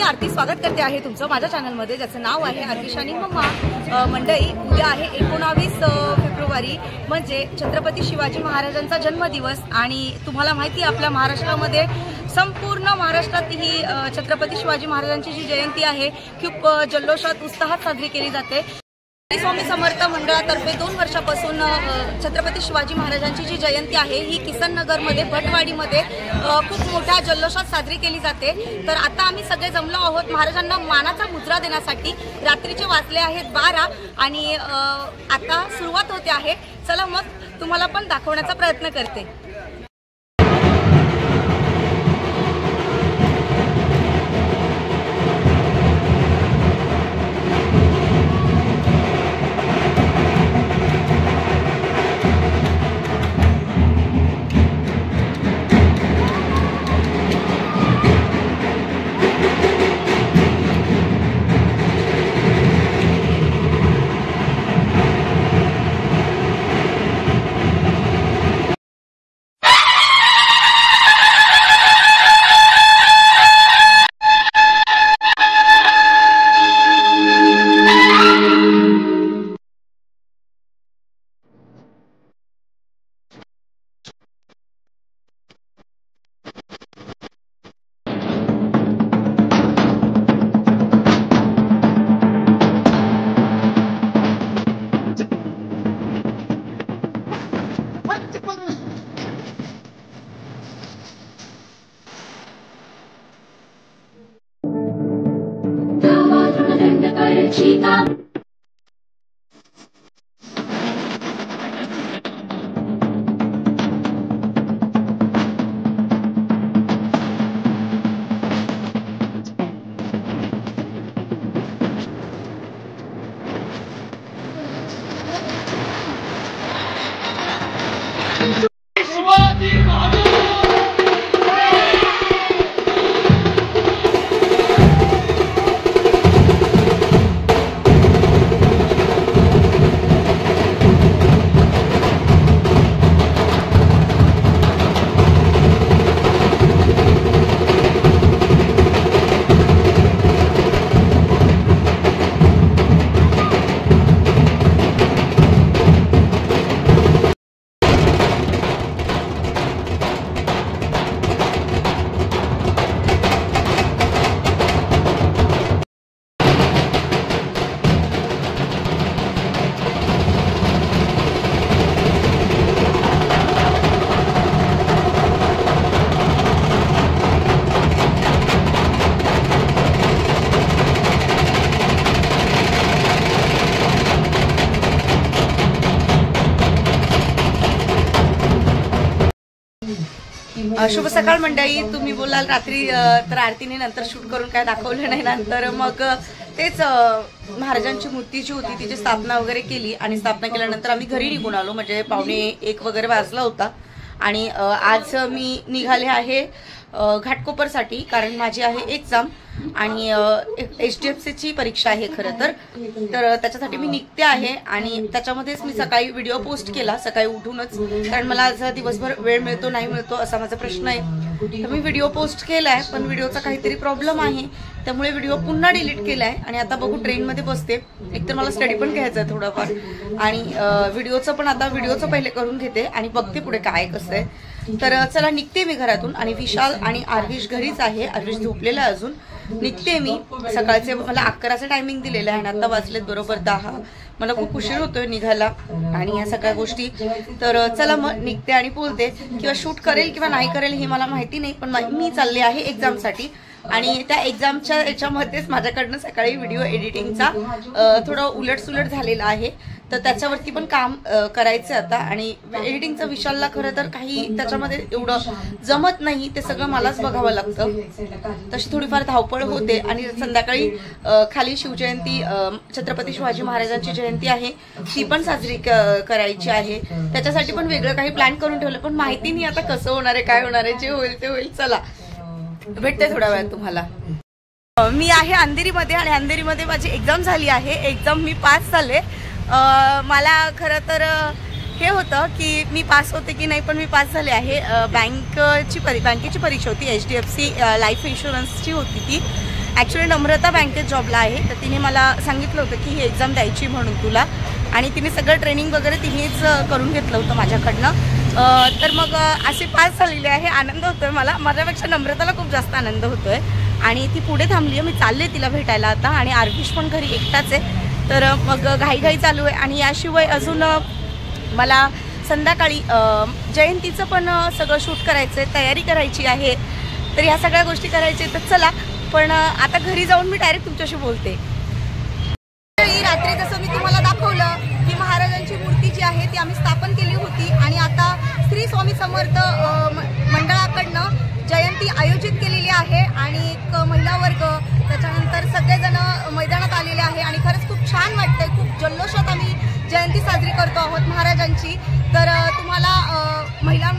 आरती स्वागत करते आहे तुमचं माझ्या चॅनलमध्ये, ज्याचं नाव आहे आरती आणि मम्मा। मंडळी, उद्या आहे 19 फेब्रुवारी, म्हणजे छत्रपती शिवाजी महाराजांचा जन्मदिवस। आणि तुम्हाला माहिती आहे आपल्या महाराष्ट्रामध्ये, संपूर्ण महाराष्ट्रात ही छत्रपती शिवाजी महाराजांची जी जयंती आहे खूप जल्लोषात उत्साहात साजरी केली जाते। स्वामी समर्थ मंडळातर्फे 2 वर्षापासून छत्रपती शिवाजी महाराजांची जी जयंती आहे ही किसन नगरमध्ये भटवाडीमध्ये खूप मोठ्या जल्लोषात साजरी केली जाते। तर आता आम्ही सगळे जमलो आहोत महाराजांना मानाचा मुजरा देण्यासाठी। रात्रीचे वाजले आहेत 12 आणि आता सुरुवात होते आहे। चला मग तुम्हाला पण दाखवण्याचा प्रयत्न करते। शुभ सकाळ मंडळी। तुम्ही बोलाल रात्री तर आरतीने नंतर शूट करून काय दाखवलं नाही, नंतर मग तेच महाराजांची मूर्तीची होती तिची स्थापना वगैरे केली आणि स्थापना केल्यानंतर आम्ही घरी निघून आलो, म्हणजे 1:45 वगैरे वाजला होता। आणि आज मी निघाले आहे घाटकोपरसाठी, कारण माझी आहे एक्झाम आणि HDFCची परीक्षा आहे खरं तर त्याच्यासाठी मी निघते आहे। आणि त्याच्यामध्येच मी सकाळी व्हिडिओ पोस्ट केला सकाळी उठूनच, कारण मला आज दिवसभर वेळ मिळतो नाही मिळतो असा माझा प्रश्न आहे। तर मी व्हिडिओ पोस्ट केलाय, पण व्हिडिओचा काहीतरी प्रॉब्लेम आहे, त्यामुळे व्हिडिओ पुन्हा डिलीट केलाय। आणि आता बघू, ट्रेनमध्ये बसते, एकतर मला स्टडी पण घ्यायचं आहे थोडाफार, आणि व्हिडिओचं पण आता व्हिडिओचं पहिले करून घेते आणि बघते पुढे काय कसं आहे। तर चला निघते मी घरातून, आणि विशाल आणि आर्विश घरीच आहे, आर्विश झोपलेला आहे अजून। निघते मी, सकाळचे मला 11चं टायमिंग दिलेलं आहे आणि आता वाजलेत बरोबर 10। मला खूप उशीर होतोय निघायला आणि या सगळ्या गोष्टी। तर चला मग निघते आणि बोलते, किंवा शूट करेल किंवा नाही करेल हे मला माहिती नाही, पण मी चालले आहे एक्झामसाठी। आणि त्या एक्झामच्या याच्यामध्येच माझ्याकडनं सकाळी व्हिडिओ एडिटिंगचा थोडा उलटसुलट झालेला आहे, तर त्याच्यावरती पण काम करायचं आता। आणि एडिटिंगचं विशालला खरं तर काही त्याच्यामध्ये एवढं जमत नाही, ते सगळं मलाच बघावं लागतं, तशी थोडीफार धावपळ होते। आणि संध्याकाळी खाली शिवजयंती, छत्रपती शिवाजी महाराजांची जयंती आहे, ती पण साजरी करायची आहे, त्याच्यासाठी पण वेगळं काही प्लॅन करून ठेवलं, पण माहिती नाही आता कसं होणार आहे काय होणार आहे, जे होईल ते होईल। चला भेटते थोड्या वेळात तुम्हाला। मी आहे अंधेरीमध्ये आणि अंधेरीमध्ये माझी एक्झाम झाली आहे, एक्झाम मी पास झाले। मला खरं तर हे होतं की मी पास होते की नाही, पण मी पास झाले आहे। बँकेची परीक्षा होती, HDFC लाईफ इन्शुरन्सची होती ती। ॲक्च्युली नम्रता बँकेत जॉबला आहे, तर तिने मला सांगितलं होतं की ही एक्झाम द्यायची म्हणून तुला, आणि तिने सगळं ट्रेनिंग वगैरे तिनेच करून घेतलं होतं माझ्याकडनं. तर मग असे पास झालेले आहे. आनंद होतो आहे मला, माझ्यापेक्षा नम्रताला खूप जास्त आनंद होतो आहे. आणि ती पुढे थांबली आहे, मी चालले तिला भेटायला आता, आणि आर्विश पण घरी एकटाच आहे. तर मग घाईघाई चालू आहे. आणि याशिवाय अजून मला संध्याकाळी जयंतीचं पण सगळं शूट करायचं आहे, तयारी करायची आहे. तर ह्या सगळ्या गोष्टी करायच्या. तर चला, पण आता घरी जाऊन मी डायरेक्ट तुमच्याशी बोलते. रात्री जसं मी तुम्हाला दाखवलं की महाराजांची मूर्ती जी आहे ती आम्ही स्थापन केली होती, आणि आता श्री स्वामी समर्थ मंडळाकडनं जयंती आयोजित केलेली आहे. आणि एक महिला वर्ग, त्याच्यानंतर सगळेजण मैदानात आलेले आहे. आणि खरंच खूप छान वाटतंय, खूप जल्लोषात आम्ही जयंती साजरी करतो आहोत महाराजांची. तर तुम्हाला महिला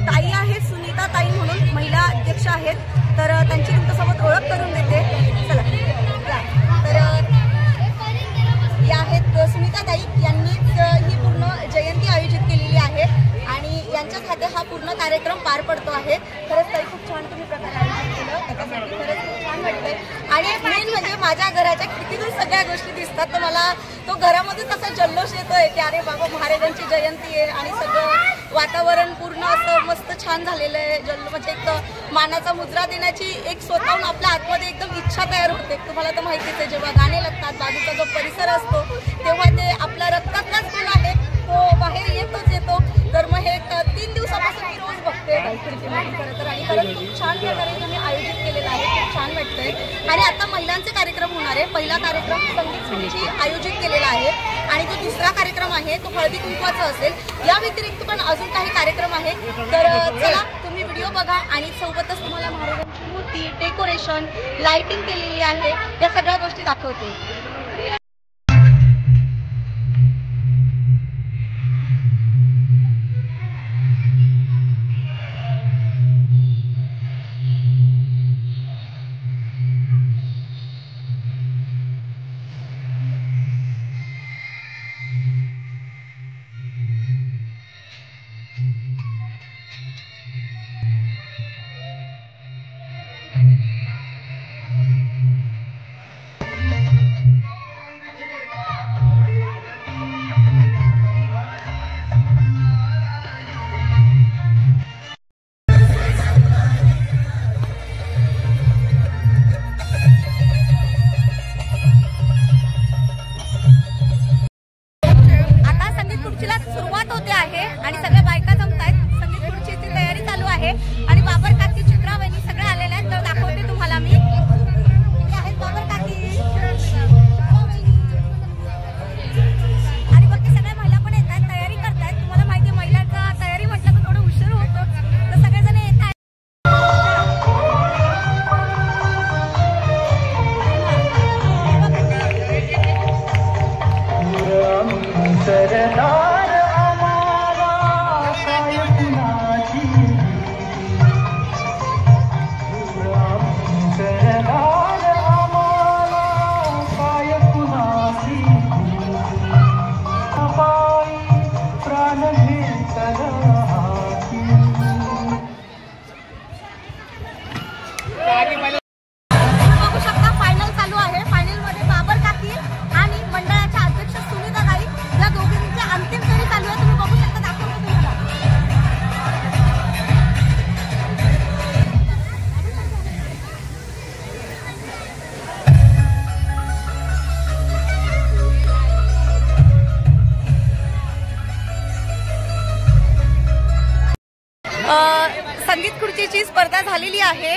ताई आहेत, सुनीता ताई म्हणून महिला अध्यक्ष आहेत, तर त्यांची तुमच्यासोबत ओळख करून देते. चला, तर या आहेत सुनीता ताई. यांनीच ही पूर्ण जयंती आयोजित केलेली आहे, आणि यांच्याच हाते हा पूर्ण कार्यक्रम पार पडतो आहे. खरंच ताई खूप छान तुम्ही प्रकारे आयोजित केलं, त्याच्यासाठी खरंच खूप छान वाटतंय. आणि मेन म्हणजे माझ्या घराच्या खिडकीतून सगळ्या गोष्टी दिसतात, तर मला तो घरामध्ये तसा जल्लोष येतोय की अरे बाबा महाराजांची जयंती आहे, आणि सगळं वातावरण पूर्ण असं मस्त छान झालेलं आहे. म्हणजे एक मानाचा मुजरा देण्याची एक स्वतःहून आपल्या आतमध्ये एकदम इच्छा तयार होते. तुम्हाला तर माहितीच आहे, जेव्हा गाणे लागतात, बाजूचा जो परिसर असतो, तेव्हा ते आपल्या रक्तातलाच गुण आहे, तो बाहेर येतोच येतो. तर मग हे 3 दिवसापासून मी रोज बघते खिडकीमध्ये खरं तर. आणि खरंच खूप छान प्रकारे तुम्ही आयोजित केलेलं आहे, खूप छान वाटतंय. आणि आता महिलांचे कार्यक्रम होणार आहे. पहिला कार्यक्रम संगीत खुर्ची आयोजित केलेला आहे, आणि जो दुसरा कार्यक्रम आहे तो हळदी कुंकवाचा असेल. या व्यतिरिक्त पण अजून काही कार्यक्रम आहे. तर चला, तुम्ही व्हिडिओ बघा, आणि सोबतच तुम्हाला महाराजांची मूर्ती, डेकोरेशन, लाइटिंग केलेली आहे, या सगळ्या गोष्टी दाखवते. सुरुवात होते आहे, आणि सगळ्या बायका जमतायत. संगीत खुर्चीची तयारी चालू आहे, आणि बाबर काकी, चित्रा वहिनी सगळे आलेले आहेत. तर दाखवते तुम्हाला मी. आहेत बाबर काकी, आणि बघते सगळ्या महिला पण येत आहेत, तयारी करतायत. तुम्हाला माहिती आहे, महिलांचा तयारी म्हटलं तर थोडं उशीर होतो, तर सगळेजण येत आहेत. बघू शकता, फायनल चालू आहे. फायनल मध्ये बाबर काकी आणि मंडळाच्या अध्यक्ष सुनीता ताई या दोघींची अंतिम फेरी चालू आहे. तुम्ही बघू शकता, दाखवतो तुम्हाला. संगीत खुर्चीची स्पर्धा झालेली आहे.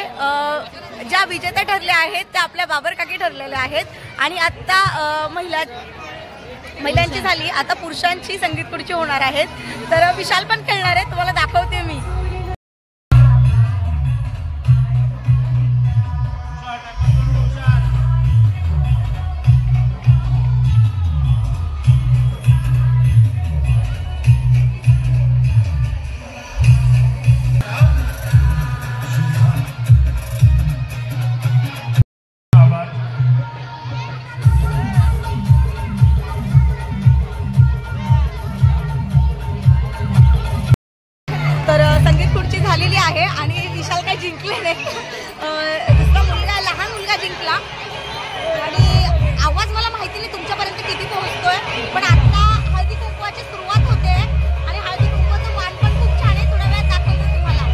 ज्या विजेत्या ठरल्या आहेत त्या आपल्या बाबर काकी ठरलेल्या आहेत, आणि आता महिलांची झाली, आता पुरुषांची संगीत खुर्ची होणार आहेत. तर विशाल पण खेळणार आहे, तुम्हाला दाखवते मी. संगीत करतोय, पण आता हळदी कुंकवाची सुरुवात होते आणि हळदी कुंकवाचं वाण पण खूप छान आहे. थोड्या वेळात दाखवतो तुम्हाला.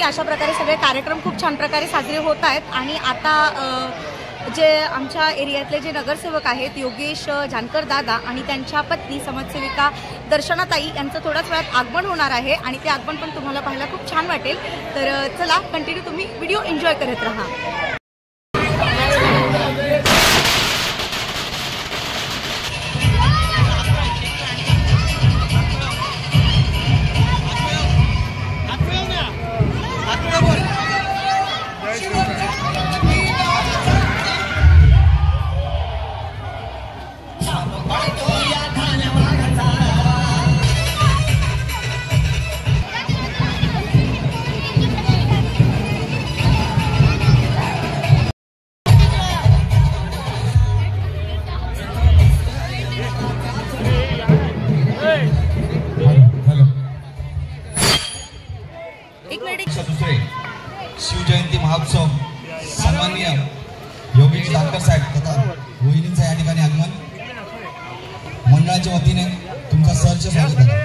अशा प्रकारे सगळे कार्यक्रम खूप छान प्रकारे साजरे होत आहेत. आणि आता जे आमच्या एरियातले जे नगरसेवक आहेत योगेश जानकर दादा आणि त्यांच्या पत्नी समाजसेविका दर्शनाताई यांचं थोड्याच वेळात आगमन होणार आहे आणि ते आगमन पण तुम्हाला पाहायला खूप छान वाटेल. तर चला कंटिन्यू तुम्ही व्हिडिओ एन्जॉय करत राहा. दुसरे शिवजयंती महोत्सव सन्माननीय योगेश जानकर साहेब तथा रोहिणींचा या ठिकाणी आगमन मंडळाच्या वतीने तुमचा सहर्ष स्वागत आहे.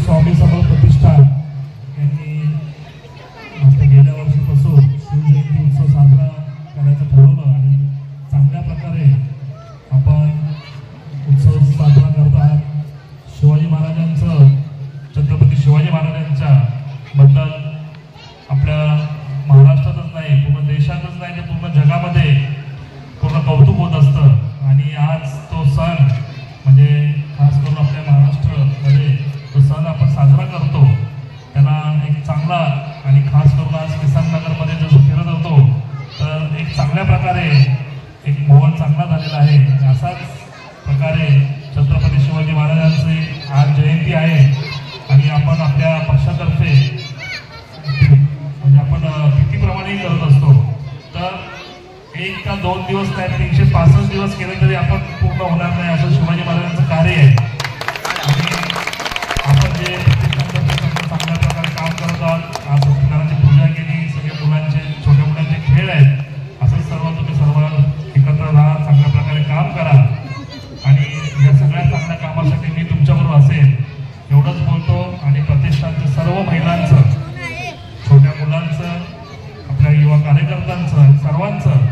स्वामी समर्थ प्रतिष्ठान यांनी मागच्या गेल्या वर्षीपासून शिवजयंती उत्सव साजरा करायचं ठरवलं आणि चांगल्या प्रकारे आपण उत्सव साजरा करत आहात. शिवाजी महाराजांचं, छत्रपती शिवाजी महाराजांच्या बद्दल आपल्या महाराष्ट्रातच नाही, पूर्ण देशातच नाही तर पूर्ण जगामध्ये पूर्ण कौतुक होत असतं. आणि आज तो सण म्हणजे खास करून आपल्या महाराष्ट्रामध्ये तो सण आपण साजरा करतो, त्याला एक चांगला आणि खास करून आज किसननगरमध्ये जसं फिरत होतो तर एक चांगल्या प्रकारे एक माहोल चांगला झालेला आहे. असाच प्रकारे छत्रपती शिवाजी महाराजांची आज जयंती आहे आणि आपण आपल्या पक्षातर्फे म्हणजे आपण तिथीप्रमाणे करत असतो. तर 1 का 2 दिवस नाही, 365 दिवस केले तरी आपण पूर्ण होणार नाही असं शिवाजी महाराजांचं कार्य आहे. आपण जे चांगल्या प्रकारे काम करत आहात, आज सत्यनारायणाची पूजा केली, सगळे मुलांचे छोट्या मुलांचे खेळ आहेत, असंच सर्व तुम्ही सर्व एकत्र राहा, चांगल्या प्रकारे काम करा आणि या सगळ्या चांगल्या कामासाठी मी तुमच्याबरोबर असेल एवढंच बोलतो. आणि प्रतिष्ठानच्या सर्व महिलांचं, छोट्या मुलांचं, आपल्या युवा कार्यकर्त्यांचं, सर्वांचं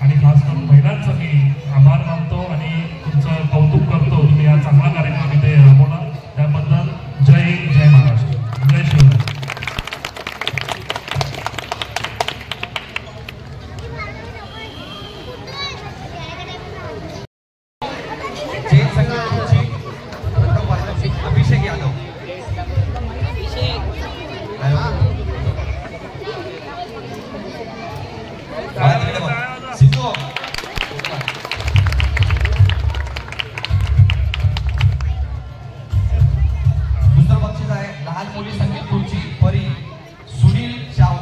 आणि खास करून महिलांचं मी आभार मानतो आणि तुमचं कौतुक करतो. तुम्ही हा चांगला कार्यक्रम इथे राबवला त्याबद्दल जय हिंद, जय महाराष्ट्र, जय शिवराय. जैन संघटनेची प्रथम वार्षिक अभिषेक यादव. सिद्धू दुसरं बक्षीस आहे लहान मुली संगीत खुर्ची परी सुनील शाहू.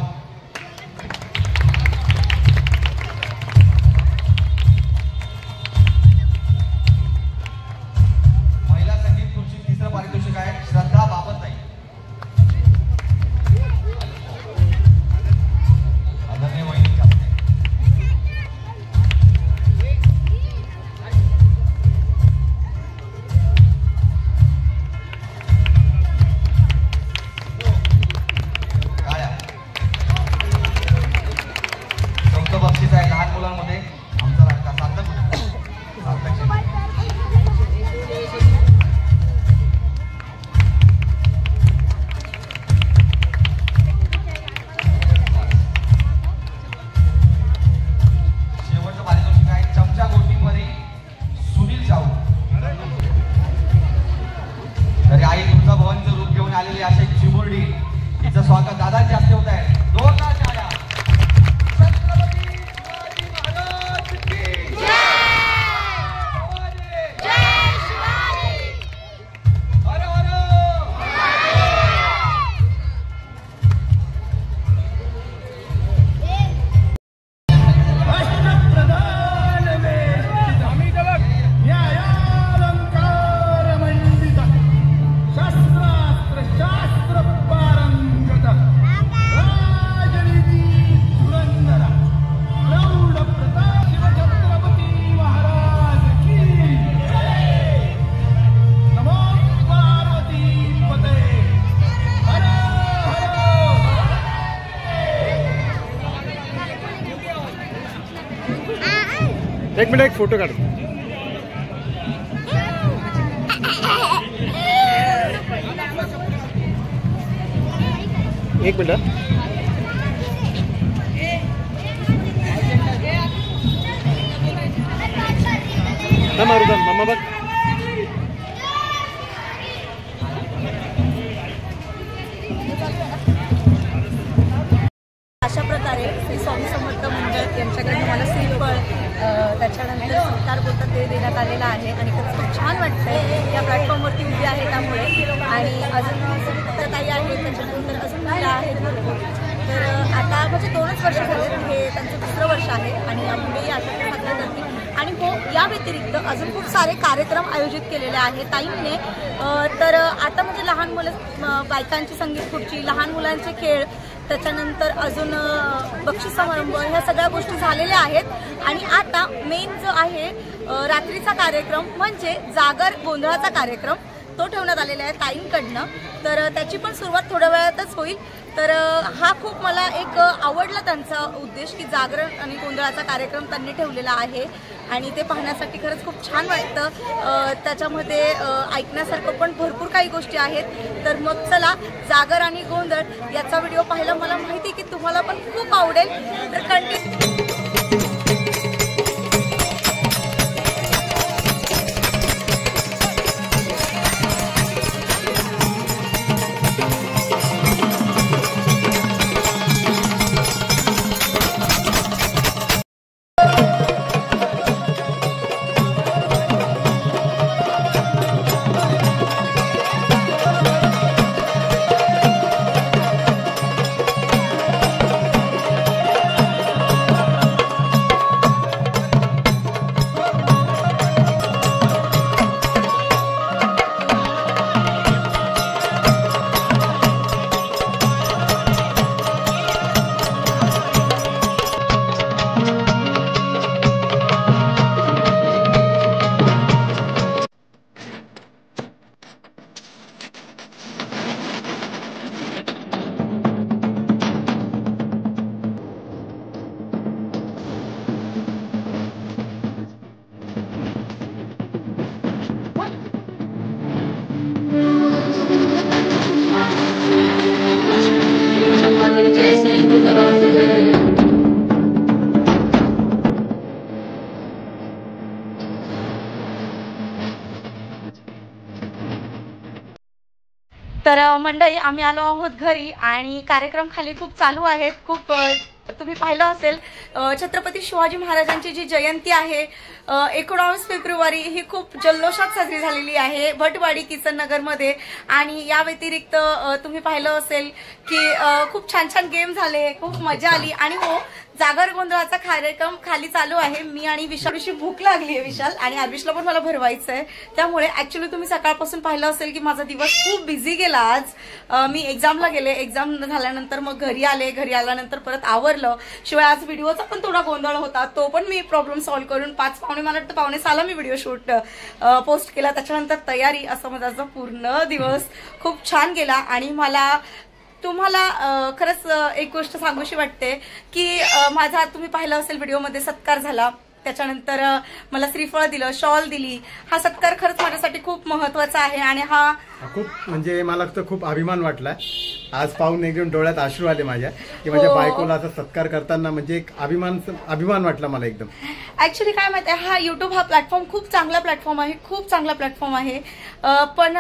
महिला संगीत खुर्ची तिसरं पारितोषिक आहे श्रद्धा बाबतताई. आदरणीय वहिनींच्या हस्ते. बक्षीस आहे लहान मुलांमध्ये आमचा लाडका सार्थक शेवटचं पारितोषिक आहे चमचा गोटी परी सुनील शाहू. तरी आई तुझं भवानीचं रूप घेऊन आलेली अशा एक चिमुरडी, तिचं स्वागत दादांच्या हस्ते होत आहे. एक मिनिट, एक फोटो काढ. एक मिनिट. मारुदा मामा बघ. अशा प्रकारे श्री स्वामी समर्थ मंडळ यांच्याकडे मला श्रीफळ त्याच्यानंतर सत्कार बोलतात ते देण्यात आलेला आहे आणि खरंच खूप छान वाटतंय या प्लॅटफॉर्मवरती उभी आहे त्यामुळे. आणि अजून वर्ष झाले, हे त्यांचं दुसरं वर्ष आहे आणि या मुंबई आठवडे साजरा करतील. आणि हो, या व्यतिरिक्त अजून खूप सारे कार्यक्रम आयोजित केलेले आहेत ताईंनी. तर आता म्हणजे लहान मुलं, बायकांची संगीत खुर्ची, लहान मुलांचे खेळ, त्याच्यानंतर अजून बक्षीस समारंभ, ह्या सगळ्या गोष्टी झालेल्या आहेत. आणि आता मेन जो आहे रात्रीचा कार्यक्रम म्हणजे जागर गोंधळाचा कार्यक्रम, तो ठेवण्यात आलेला आहे ताईंकडनं. तर त्याची पण सुरुवात थोड्या वेळातच होईल. तर हा खूप मला एक आवडला त्यांचा उद्देश की जागरण आणि गोंधळाचा कार्यक्रम त्यांनी ठेवलेला आहे आणि ते पाहण्यासाठी खरंच खूप छान वाटतं. त्याच्यामध्ये ऐकण्यासारखं पण भरपूर काही गोष्टी आहेत. तर मग चला, जागर आणि गोंधळ याचा व्हिडिओ पाहायला मला माहिती की तुम्हाला पण खूप आवडेल. तर कंटिन्यू. तर मंडळी, आम्ही आलो आहोत घरी आणि कार्यक्रम खाली खूप चालू आहेत. खूप तुम्ही पाहिलं असेल, छत्रपती शिवाजी महाराजांची जी जयंती आहे 19 फेब्रुवारी ही खूप जल्लोषात साजरी झालेली आहे भटवाडी किसन नगरमध्ये. आणि या व्यतिरिक्त तुम्ही पाहिलं असेल की खूप छान छान गेम झाले, खूप मजा आली. आणि हो, जागर गोंधळाचा कार्यक्रम खाली चालू आहे. मी आणि विशालशी भूक लागली आहे विशाल, आणि आर्विशला पण मला भरवायचं आहे. त्यामुळे ऍक्च्युली तुम्ही सकाळपासून पाहिलं असेल की माझा दिवस खूप बिझी गेला. आज मी एक्झामला गेले, एक्झाम झाल्यानंतर मग घरी आले, घरी आल्यानंतर परत आवरलं. शिवाय आज व्हिडिओचा पण थोडा गोंधळ होता, तो पण मी प्रॉब्लेम सॉल्व्ह करून 5:15 मला वाटतं 5:45 मी व्हिडिओ शूट पोस्ट केला. त्याच्यानंतर तयारी, असं माझा पूर्ण दिवस खूप छान गेला. आणि मला तुम्हाला खरंच एक गोष्ट सांगूशी वाटते की माझा तुम्ही पाहिलं असेल व्हिडिओमध्ये सत्कार झाला, त्याच्यानंतर मला श्रीफळ दिलं, शॉल दिली. हा सत्कार खरंच माझ्यासाठी खूप महत्वाचा आहे आणि हा खूप म्हणजे मला तर खूप अभिमान वाटला. आज पाहून एकदम डोळ्यात अश्रू आले माझ्या की माझ्या बायकोला असा सत्कार करताना म्हणजे एक अभिमान वाटला मला एकदम. ऍक्च्युली काय माहिती आहे, हा युट्यूब हा प्लॅटफॉर्म खूप चांगला प्लॅटफॉर्म आहे, खूप चांगला प्लॅटफॉर्म आहे. पण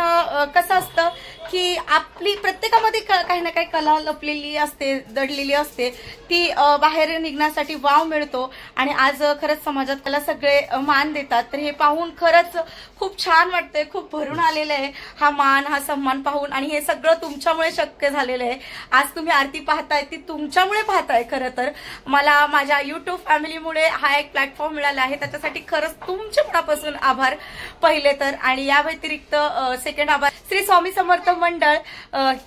कसं असतं की आपली प्रत्येकामध्ये काही ना काही कला लपलेली असते, दडलेली असते, ती बाहेर निघण्यासाठी वाव मिळतो. आणि आज खरंच समाजात त्याला सगळे मान देतात. तर हे पाहून खरंच खूप छान वाटतंय, खूप भरून आलेलं आहे हा मान, हा सन्मान पाहून. आणि हे सगळं तुमच्यामुळे शक्य झालेलं आहे. आज तुम्ही आरती पाहताय ती तुमच्यामुळे पाहताय. खरं तर मला माझ्या युट्यूब फॅमिलीमुळे हा एक प्लॅटफॉर्म मिळाला आहे, त्याच्यासाठी खरंच तुमच्या मनापासून आभार पहिले तर. आणि या व्यतिरिक्त सेकंड आभार श्री स्वामी समर्थ मंडळ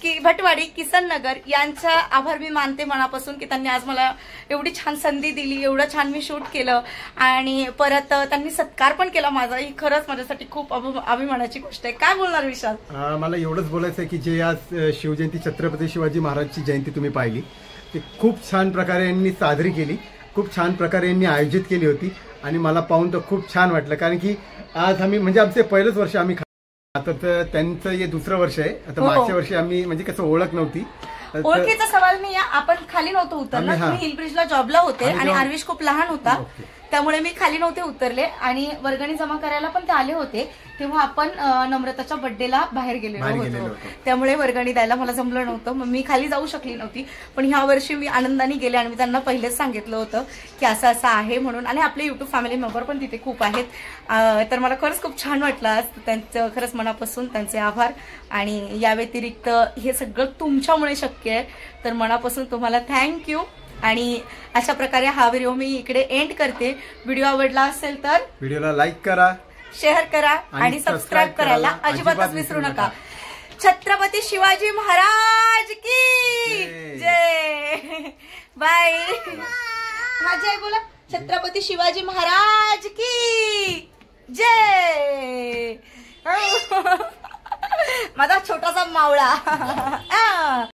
की भटवाडी किसन नगर यांचा आभार मी मानते मनापासून की त्यांनी आज मला एवढी छान संधी दिली, एवढं छान मी शूट केलं आणि परत त्यांनी सत्कार पण केला माझा. ही खरंच माझ्यासाठी खूप अभिमानाची गोष्ट आहे. काय बोलणार विशाल? मला एवढंच बोलायचं आहे की जे आज शिवजयंती, छत्रपती शिवाजी महाराजची जयंती तुम्ही पाहिली, ती खूप छान प्रकारे यांनी साजरी केली, खूप छान प्रकारे यांनी आयोजित केली होती. आणि मला पाहून तर खूप छान वाटलं, कारण की आज आम्ही म्हणजे आमचे पहिलंच वर्ष आम्ही, आता तर त्यांचं हे दुसरं वर्ष आहे. आता मागच्या वर्षी आम्ही म्हणजे कसं ओळख नव्हती, ओळखीचा सवाल नाही. आपण खाली नव्हतं उतरलं, तुम्ही हिल ब्रिजला जॉबला होते आणि आर्विश खूप लहान होता, त्यामुळे मी खाली नव्हते उतरले. आणि वर्गणी जमा करायला पण ते आले होते, तेव्हा आपण नम्रताच्या बर्थडेला बाहेर गेलेलो होतो, त्यामुळे वर्गणी द्यायला मला जमलं नव्हतं, मग मी खाली जाऊ शकली नव्हती. पण ह्या वर्षी मी आनंदाने गेले आणि मी त्यांना पहिलेच सांगितलं होतं की असं असं आहे म्हणून. आणि आपले युट्यूब फॅमिली मेंबर पण तिथे खूप आहेत. तर मला खरंच खूप छान वाटलं आज. त्यांचं खरंच मनापासून त्यांचे आभार. आणि या व्यतिरिक्त हे सगळं तुमच्यामुळे शक्य आहे, तर मनापासून तुम्हाला थँक्यू. आणि अशा प्रकारे हा व्हिडिओ मी इकडे एंड करते. व्हिडिओ आवडला असेल तर व्हिडिओला लाईक करा, शेअर करा आणि सबस्क्राईब करायला अजिबातच विसरू नका. छत्रपती शिवाजी महाराज की जय. बाय. हा जय बोला. छत्रपती शिवाजी महाराज की जय. माझा छोटासा मावळा.